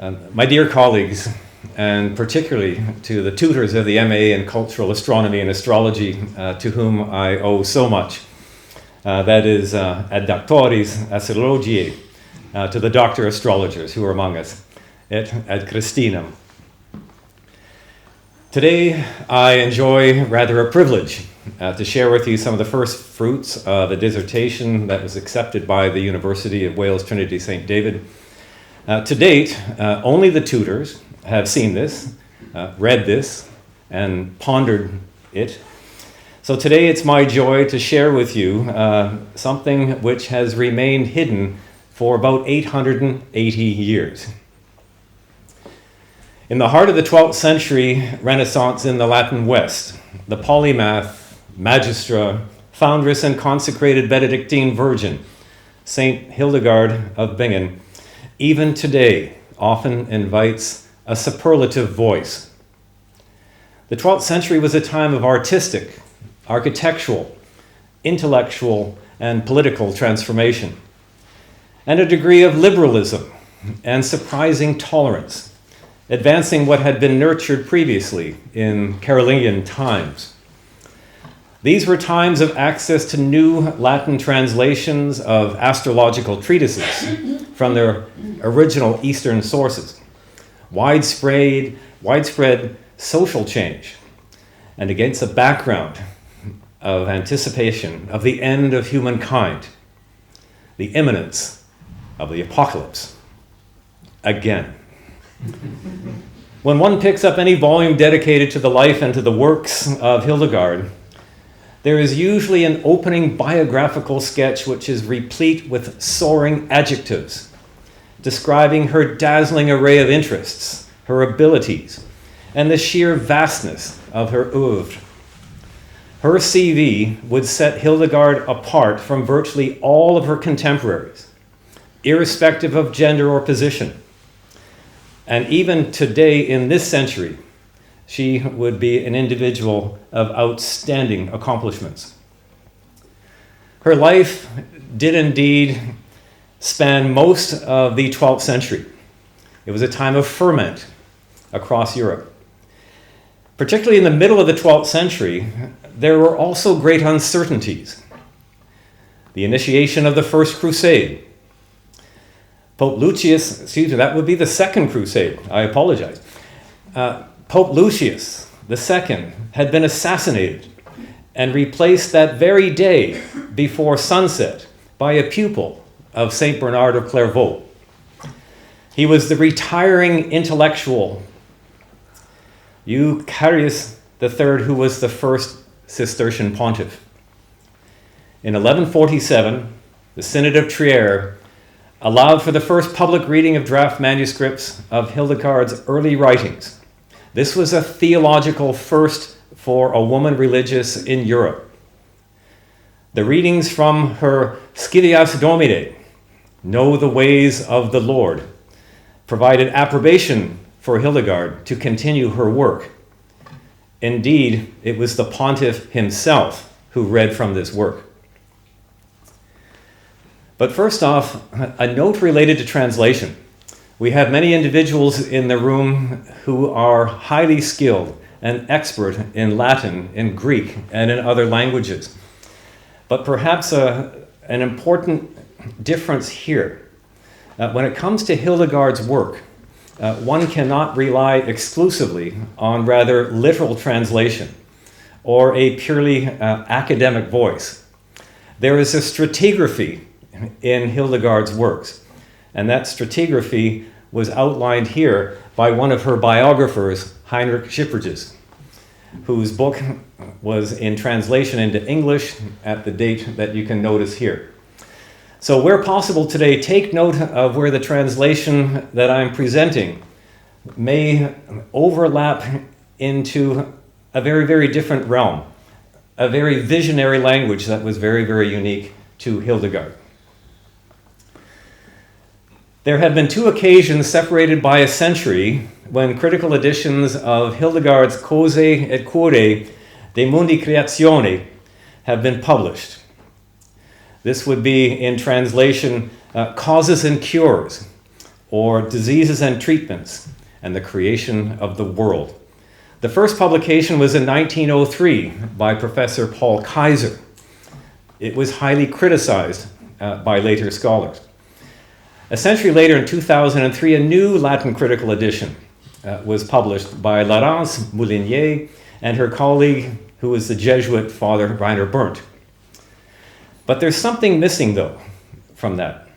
My dear colleagues, and particularly to the tutors of the MA in Cultural Astronomy and Astrology, to whom I owe so much, that is, ad doctoris astrologiae, to the doctor astrologers who are among us, et ad Christinam. Today, I enjoy rather a privilege to share with you some of the first fruits of a dissertation that was accepted by the University of Wales Trinity St. David. To date, only the tutors have seen this, read this, and pondered it. So today it's my joy to share with you something which has remained hidden for about 880 years. In the heart of the 12th century Renaissance in the Latin West, the polymath, magistra, foundress and consecrated Benedictine virgin, Saint Hildegard of Bingen, even today often invites a superlative voice. The 12th century was a time of artistic, architectural, intellectual, and political transformation, and a degree of liberalism and surprising tolerance, advancing what had been nurtured previously in Carolingian times. These were times of access to new Latin translations of astrological treatises from their original Eastern sources, widespread social change, and against a background of anticipation of the end of humankind, the imminence of the apocalypse. Again. When one picks up any volume dedicated to the life and to the works of Hildegard, there is usually an opening biographical sketch which is replete with soaring adjectives, describing her dazzling array of interests, her abilities, and the sheer vastness of her oeuvre. Her CV would set Hildegard apart from virtually all of her contemporaries, irrespective of gender or position. And even today in this century, she would be an individual of outstanding accomplishments. Her life did indeed span most of the 12th century. It was a time of ferment across Europe. Particularly in the middle of the 12th century, there were also great uncertainties. The initiation of the First Crusade. Pope Lucius, that would be the Second Crusade, I apologize. Pope Lucius II had been assassinated and replaced that very day before sunset by a pupil of St. Bernard of Clairvaux. He was the retiring intellectual Eucharius III, who was the first Cistercian pontiff. In 1147, the Synod of Trier allowed for the first public reading of draft manuscripts of Hildegard's early writings. This was a theological first for a woman religious in Europe. The readings from her Scivias Domine, Know the Ways of the Lord, provided approbation for Hildegard to continue her work. Indeed, it was the pontiff himself who read from this work. But first off, a note related to translation. We have many individuals in the room who are highly skilled and expert in Latin, in Greek, and in other languages. But perhaps an important difference here. When it comes to Hildegard's work, one cannot rely exclusively on rather literal translation or a purely academic voice. There is a stratigraphy in Hildegard's works, and that stratigraphy was outlined here by one of her biographers, Heinrich Schipperges, whose book was in translation into English at the date that you can notice here. So where possible today, take note of where the translation that I'm presenting may overlap into a very, very different realm, a very visionary language that was very, very unique to Hildegard. There have been two occasions separated by a century when critical editions of Hildegard's Causae et Curae de Mundi Creatione have been published. This would be in translation, Causes and Cures, or Diseases and Treatments, and the Creation of the World. The first publication was in 1903 by Professor Paul Kaiser. It was highly criticized by later scholars. A century later, in 2003, a new Latin critical edition was published by Laurence Moulinier and her colleague, who was the Jesuit Father Rainer Berndt. But there's something missing, though, from that.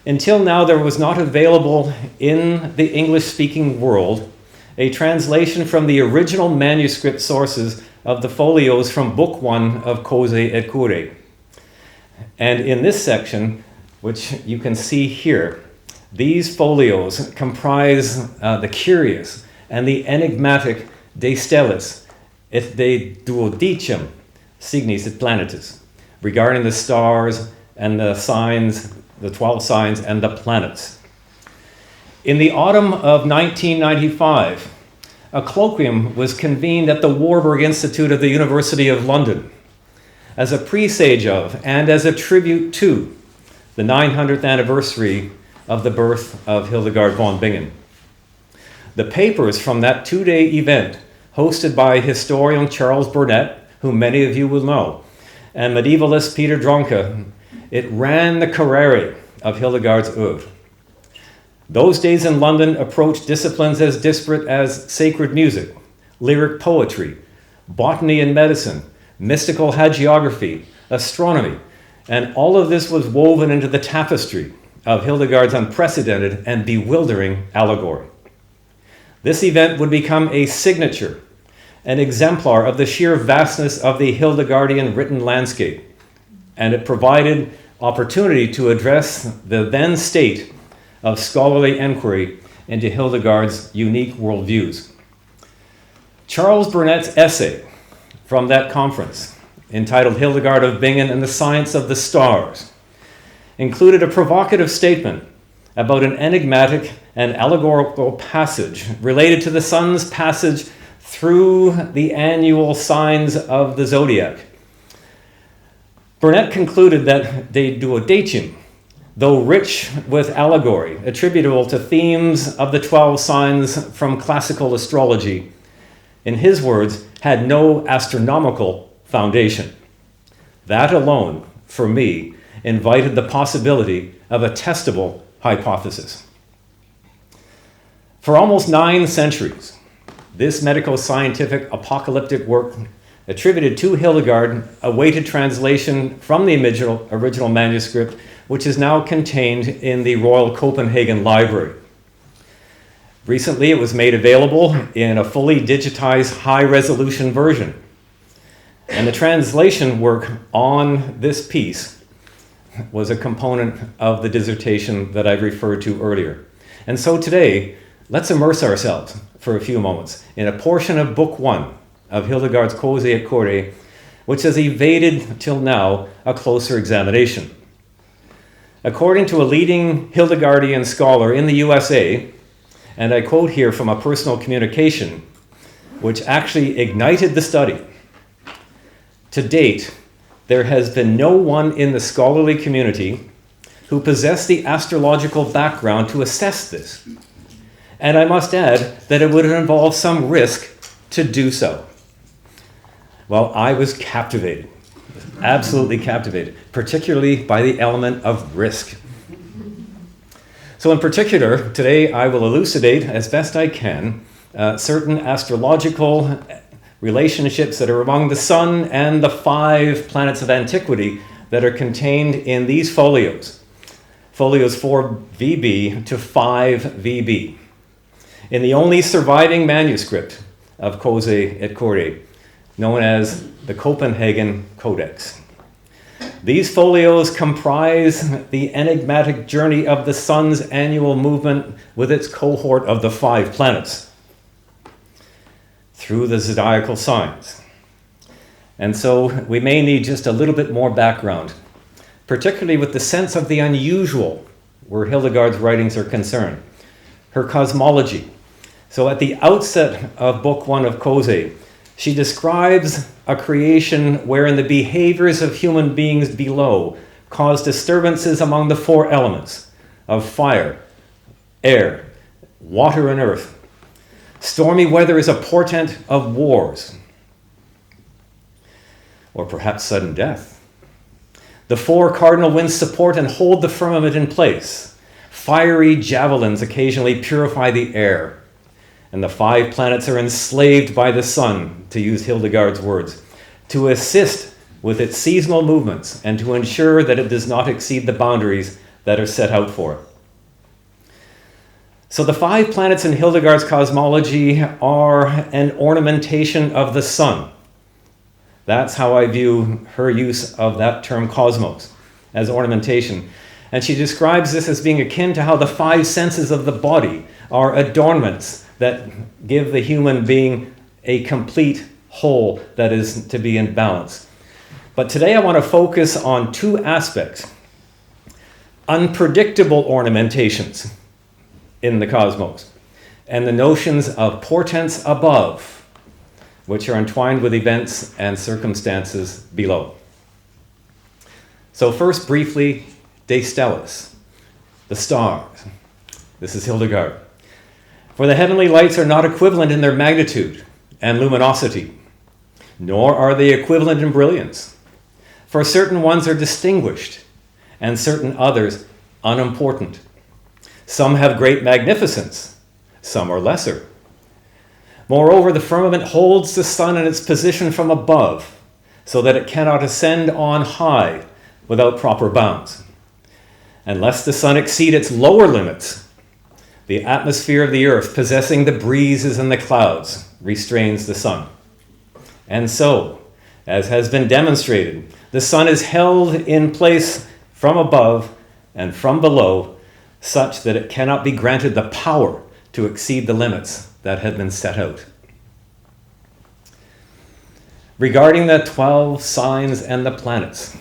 Until now, there was not available in the English-speaking world a translation from the original manuscript sources of the folios from Book 1 of Causae et Curae. And in this section, which you can see here, these folios comprise the curious and the enigmatic De Stellis et De Duodecim Signis et Planetis, regarding the stars and the signs, the 12 signs and the planets. In the autumn of 1995, a colloquium was convened at the Warburg Institute of the University of London as a presage of and as a tribute to the 900th anniversary of the birth of Hildegard von Bingen. The papers from that two-day event, hosted by historian Charles Burnett, whom many of you will know, and medievalist Peter Dronke, it ran the Curae of Hildegard's oeuvre. Those days in London approached disciplines as disparate as sacred music, lyric poetry, botany and medicine, mystical hagiography, astronomy, and all of this was woven into the tapestry of Hildegard's unprecedented and bewildering allegory. This event would become a signature, an exemplar of the sheer vastness of the Hildegardian written landscape, and it provided opportunity to address the then state of scholarly inquiry into Hildegard's unique worldviews. Charles Burnett's essay from that conference, entitled Hildegard of Bingen and the Science of the Stars, included a provocative statement about an enigmatic and allegorical passage related to the sun's passage through the annual signs of the zodiac. Burnett concluded that De Duodecim, though rich with allegory attributable to themes of the 12 signs from classical astrology, in his words, had no astronomical foundation. That alone, for me, invited the possibility of a testable hypothesis. For almost 9 centuries, this medico-scientific apocalyptic work attributed to Hildegard awaited translation from the original manuscript, which is now contained in the Royal Copenhagen Library. Recently, it was made available in a fully digitized high-resolution version. And the translation work on this piece was a component of the dissertation that I referred to earlier. And so today, let's immerse ourselves for a few moments in a portion of Book 1 of Hildegard's Causae et Curae, which has evaded, till now, a closer examination. According to a leading Hildegardian scholar in the USA, and I quote here from a personal communication, which actually ignited the study, to date, there has been no one in the scholarly community who possessed the astrological background to assess this. And I must add that it would involve some risk to do so. Well, I was captivated, absolutely captivated, particularly by the element of risk. So in particular, today I will elucidate as best I can certain astrological relationships that are among the sun and the 5 planets of antiquity that are contained in these folios. Folios 4 VB to 5 VB. In the only surviving manuscript of Causae et Curae, known as the Copenhagen Codex. These folios comprise the enigmatic journey of the sun's annual movement with its cohort of the 5 planets through the zodiacal signs. And so we may need just a little bit more background, particularly with the sense of the unusual where Hildegard's writings are concerned. Her cosmology. So at the outset of Book 1 of Causae, she describes a creation wherein the behaviors of human beings below cause disturbances among the 4 elements of fire, air, water and earth. Stormy weather is a portent of wars, or perhaps sudden death. The four cardinal winds support and hold the firmament in place. Fiery javelins occasionally purify the air. And the five planets are enslaved by the sun, to use Hildegard's words, to assist with its seasonal movements and to ensure that it does not exceed the boundaries that are set out for it. So the five planets in Hildegard's cosmology are an ornamentation of the sun. That's how I view her use of that term cosmos, as ornamentation. And she describes this as being akin to how the five senses of the body are adornments that give the human being a complete whole that is to be in balance. But today I want to focus on two aspects: unpredictable ornamentations in the cosmos, and the notions of portents above, which are entwined with events and circumstances below. So first, briefly, De Stellis, the stars. This is Hildegard. For the heavenly lights are not equivalent in their magnitude and luminosity, nor are they equivalent in brilliance. For certain ones are distinguished, and certain others unimportant. Some have great magnificence, some are lesser. Moreover, the firmament holds the sun in its position from above, so that it cannot ascend on high without proper bounds. And lest the sun exceed its lower limits, the atmosphere of the earth, possessing the breezes and the clouds, restrains the sun. And so, as has been demonstrated, the sun is held in place from above and from below, such that it cannot be granted the power to exceed the limits that have been set out. Regarding the 12 signs and the planets,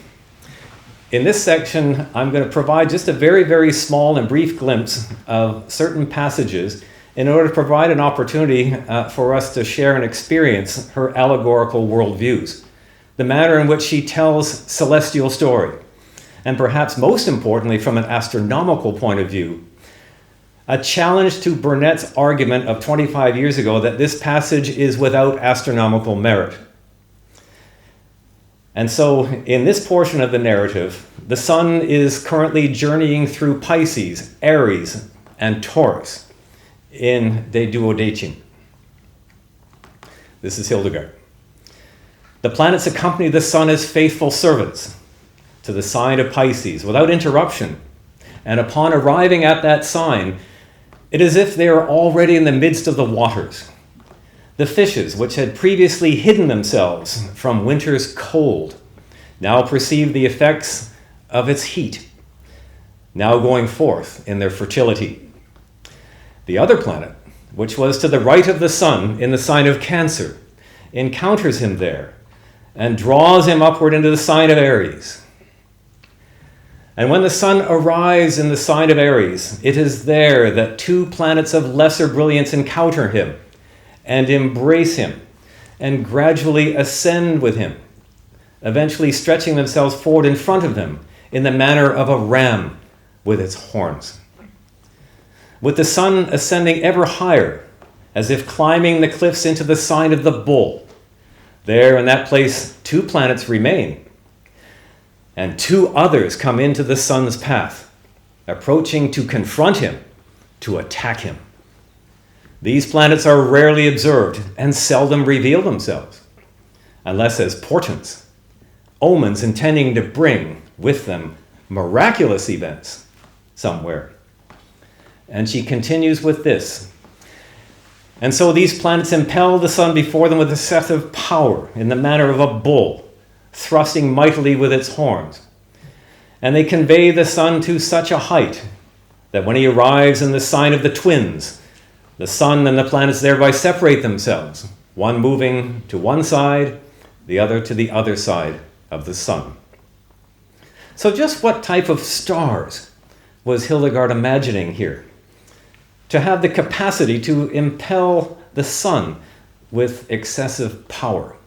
in this section, I'm going to provide just a very, very small and brief glimpse of certain passages in order to provide an opportunity for us to share and experience her allegorical worldviews, the manner in which she tells celestial story, and perhaps most importantly, from an astronomical point of view, a challenge to Burnet's argument of 25 years ago that this passage is without astronomical merit. And so, in this portion of the narrative, the sun is currently journeying through Pisces, Aries, and Taurus in De Duodecim. This is Hildegard. The planets accompany the sun as faithful servants to the sign of Pisces without interruption. And upon arriving at that sign, it is as if they are already in the midst of the waters. The fishes, which had previously hidden themselves from winter's cold, now perceive the effects of its heat, now going forth in their fertility. The other planet, which was to the right of the sun in the sign of Cancer, encounters him there and draws him upward into the sign of Aries. And when the sun arrives in the sign of Aries, it is there that two planets of lesser brilliance encounter him and embrace him and gradually ascend with him, eventually stretching themselves forward in front of him in the manner of a ram with its horns. With the sun ascending ever higher, as if climbing the cliffs into the sign of the bull, there in that place 2 planets remain, and 2 others come into the sun's path, approaching to confront him, to attack him. These planets are rarely observed and seldom reveal themselves, unless as portents, omens intending to bring with them miraculous events somewhere. And she continues with this. And so these planets impel the sun before them with excessive power in the manner of a bull, thrusting mightily with its horns. And they convey the sun to such a height that when he arrives in the sign of the twins, the sun and the planets thereby separate themselves, one moving to one side, the other to the other side of the sun. So just what type of stars was Hildegard imagining here? To have the capacity to impel the sun with excessive power.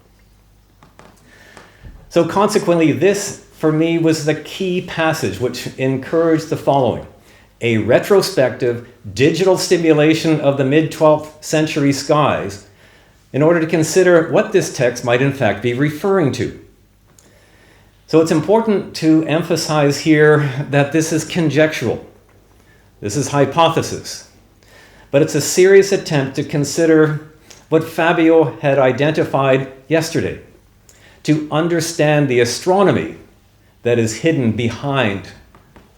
So consequently, this, for me, was the key passage which encouraged the following. a retrospective digital stimulation of the mid-12th century skies in order to consider what this text might in fact be referring to. So it's important to emphasize here that this is conjectural. This is hypothesis. But it's a serious attempt to consider what Fabio had identified yesterday, to understand the astronomy that is hidden behind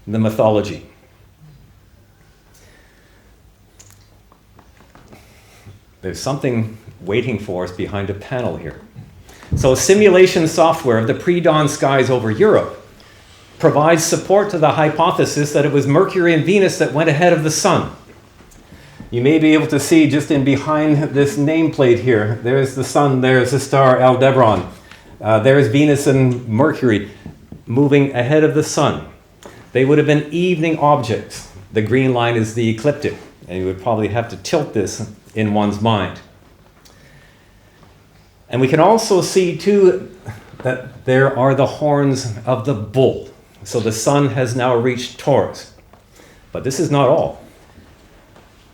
the mythology. There's something waiting for us behind a panel here. So simulation software of the pre-dawn skies over Europe provides support to the hypothesis that it was Mercury and Venus that went ahead of the sun. You may be able to see just in behind this nameplate here, there's the sun, there's the star Aldebaran. There's Venus and Mercury moving ahead of the sun. They would have been evening objects. The green line is the ecliptic, and you would probably have to tilt this in one's mind. And we can also see too that there are the horns of the bull. So the sun has now reached Taurus. But this is not all.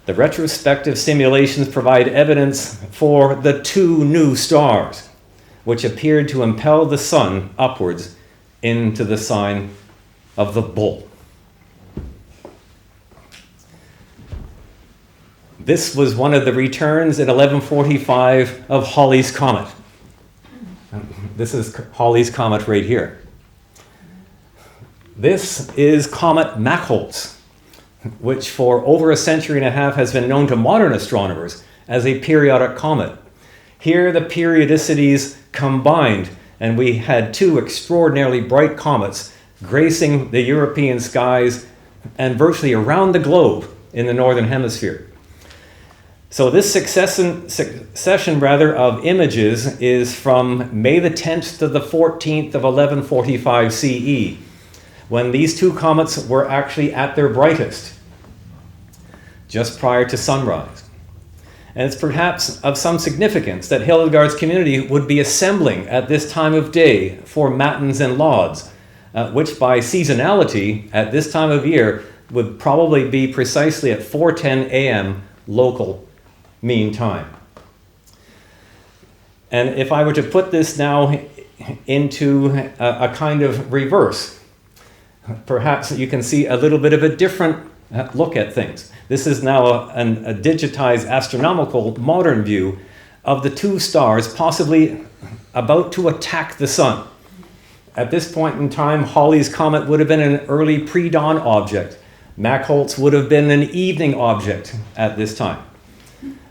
The retrospective simulations provide evidence for the two new stars, which appeared to impel the sun upwards into the sign of the bull. This was one of the returns in 1145 of Halley's Comet. This is Halley's Comet right here. This is Comet Machholz, which for over a century and a half has been known to modern astronomers as a periodic comet. Here the periodicities combined, and we had two extraordinarily bright comets gracing the European skies and virtually around the globe in the northern hemisphere. So this succession of images is from May the 10th to the 14th of 1145 CE, when these two comets were actually at their brightest, just prior to sunrise. And it's perhaps of some significance that Hildegard's community would be assembling at this time of day for matins and lauds, which by seasonality at this time of year would probably be precisely at 4:10 a.m. local mean time. And if I were to put this now into a kind of reverse, perhaps you can see a little bit of a different look at things. This is now a digitized astronomical modern view of the two stars possibly about to attack the sun. At this point in time, Halley's Comet would have been an early pre-dawn object. Machholz would have been an evening object at this time.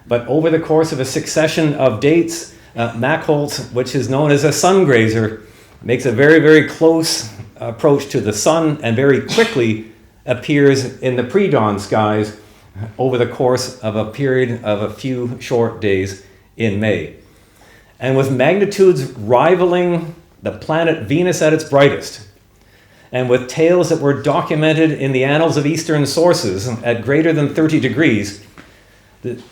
But over the course of a succession of dates, Machholz, which is known as a sun grazer, makes a very, very close approach to the sun and very quickly appears in the pre-dawn skies over the course of a period of a few short days in May. And with magnitudes rivaling the planet Venus at its brightest, and with tales that were documented in the annals of Eastern sources at greater than 30 degrees,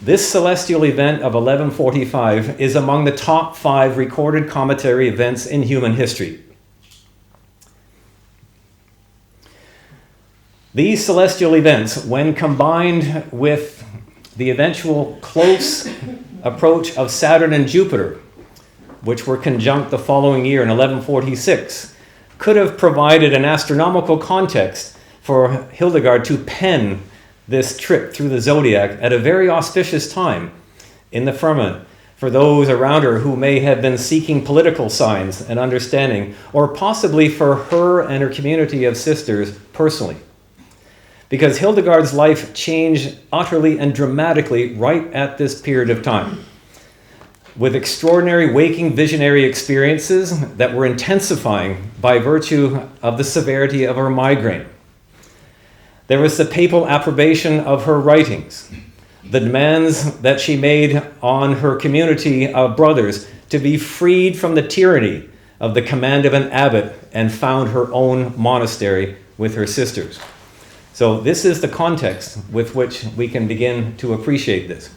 this celestial event of 1145 is among the top 5 recorded cometary events in human history. These celestial events, when combined with the eventual close approach of Saturn and Jupiter, which were conjunct the following year in 1146, could have provided an astronomical context for Hildegard to pen this trip through the zodiac at a very auspicious time in the firmament for those around her who may have been seeking political signs and understanding, or possibly for her and her community of sisters personally. Because Hildegard's life changed utterly and dramatically right at this period of time, with extraordinary waking visionary experiences that were intensifying by virtue of the severity of her migraine. There was the papal approbation of her writings, the demands that she made on her community of brothers to be freed from the tyranny of the command of an abbot and found her own monastery with her sisters. So this is the context with which we can begin to appreciate this.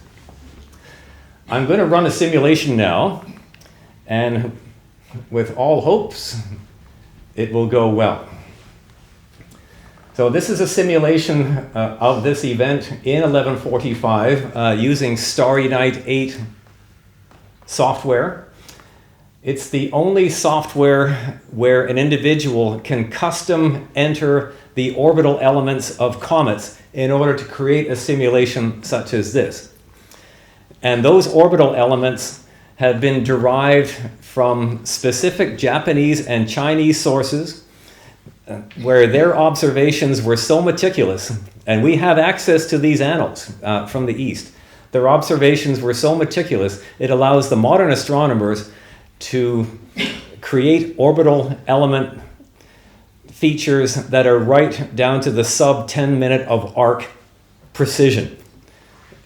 I'm going to run a simulation now, and with all hopes, it will go well. So this is a simulation of this event in 1145 using Starry Night 8 software. It's the only software where an individual can custom enter the orbital elements of comets in order to create a simulation such as this. And those orbital elements have been derived from specific Japanese and Chinese sources where their observations were so meticulous, and we have access to these annals from the East. Their observations were so meticulous, it allows the modern astronomers to create orbital element features that are right down to the sub 10 minute of arc precision.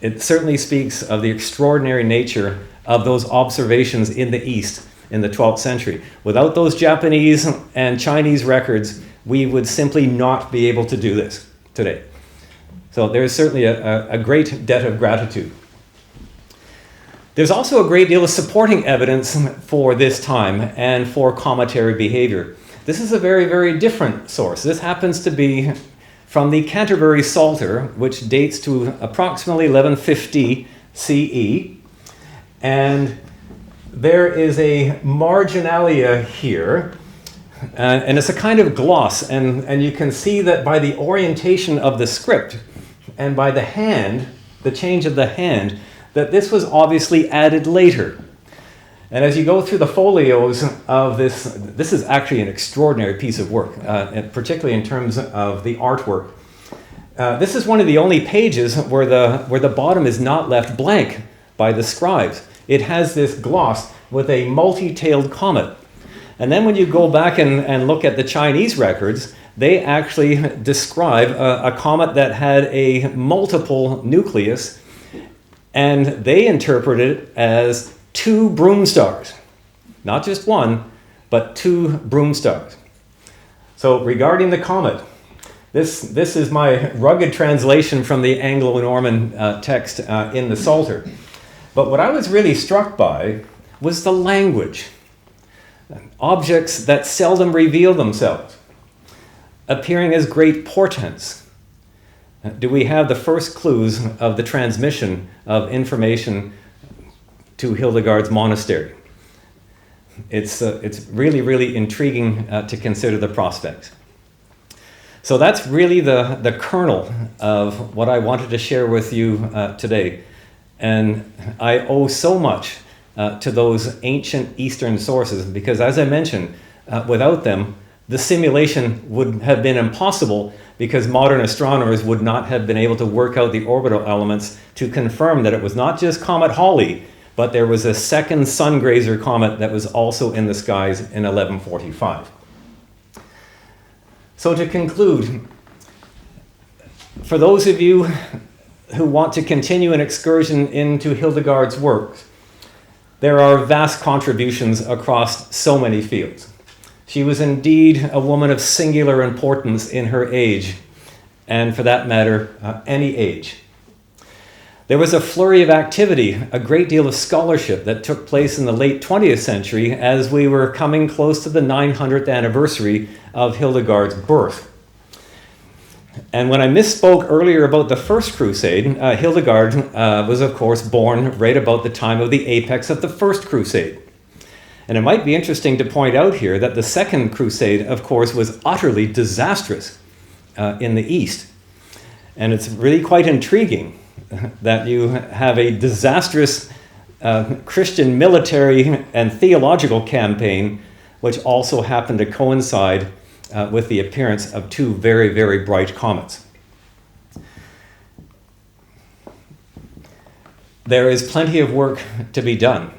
It certainly speaks of the extraordinary nature of those observations in the East in the 12th century. Without those Japanese and Chinese records, we would simply not be able to do this today. So there's certainly a great debt of gratitude. There's also a great deal of supporting evidence for this time and for cometary behavior. This is a very, very different source. This happens to be from the Canterbury Psalter, which dates to approximately 1150 CE. And there is a marginalia here, and it's a kind of gloss. And you can see that by the orientation of the script and by the hand, the change of the hand, that this was obviously added later. And as you go through the folios of this is actually an extraordinary piece of work, particularly in terms of the artwork. This is one of the only pages where the bottom is not left blank by the scribes. It has this gloss with a multi-tailed comet. And then when you go back and look at the Chinese records, they actually describe a comet that had a multiple nucleus, and they interpret it as 2 broom stars. Not just one, but 2 broom stars. So regarding the comet, this is my rugged translation from the Anglo-Norman text in the Psalter. But what I was really struck by was the language. Objects that seldom reveal themselves, appearing as great portents. Do we have the first clues of the transmission of information to Hildegard's monastery? It's really, really intriguing to consider the prospects. So that's really the kernel of what I wanted to share with you today. And I owe so much to those ancient Eastern sources, because as I mentioned, without them, the simulation would have been impossible, because modern astronomers would not have been able to work out the orbital elements to confirm that it was not just Comet Halley, but there was a second sun grazer comet that was also in the skies in 1145. So to conclude, for those of you who want to continue an excursion into Hildegard's works, there are vast contributions across so many fields. She was indeed a woman of singular importance in her age, and for that matter, any age. There was a flurry of activity, a great deal of scholarship that took place in the late 20th century as we were coming close to the 900th anniversary of Hildegard's birth. And when I misspoke earlier about the First Crusade, Hildegard was of course born right about the time of the apex of the First Crusade. And it might be interesting to point out here that the Second Crusade, of course, was utterly disastrous in the East. And it's really quite intriguing that you have a disastrous Christian military and theological campaign, which also happened to coincide with the appearance of 2 very, very bright comets. There is plenty of work to be done.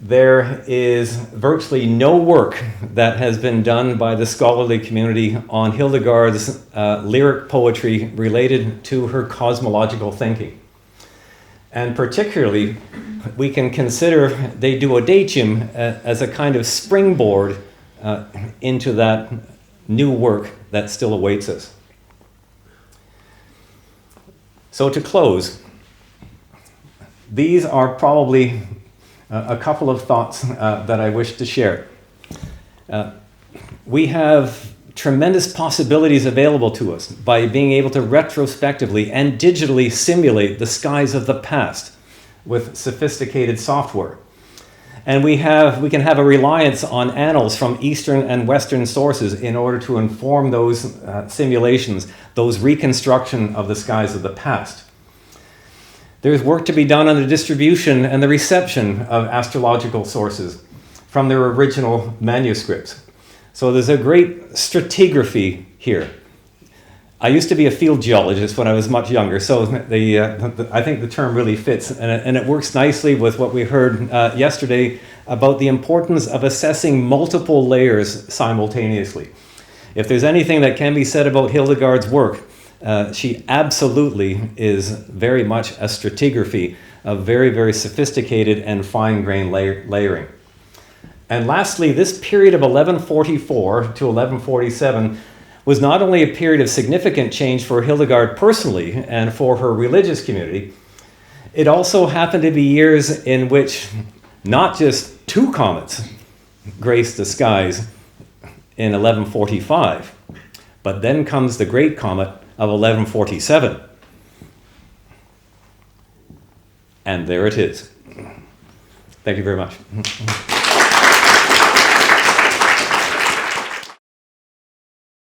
There is virtually no work that has been done by the scholarly community on Hildegard's lyric poetry related to her cosmological thinking. And particularly, we can consider De Duodecim as a kind of springboard into that new work that still awaits us. So to close, these are probably a couple of thoughts that I wish to share. We have tremendous possibilities available to us by being able to retrospectively and digitally simulate the skies of the past with sophisticated software. And we can have a reliance on annals from Eastern and Western sources in order to inform those simulations, those reconstruction of the skies of the past. There's work to be done on the distribution and the reception of astrological sources from their original manuscripts. So there's a great stratigraphy here. I used to be a field geologist when I was much younger, so I think the term really fits, and it works nicely with what we heard yesterday about the importance of assessing multiple layers simultaneously. If there's anything that can be said about Hildegard's work, she absolutely is very much a stratigraphy of very, very sophisticated and fine-grained layering. And lastly, this period of 1144 to 1147 was not only a period of significant change for Hildegard personally and for her religious community, it also happened to be years in which not just two comets graced the skies in 1145, but then comes the great comet of 1147. And there it is. Thank you very much.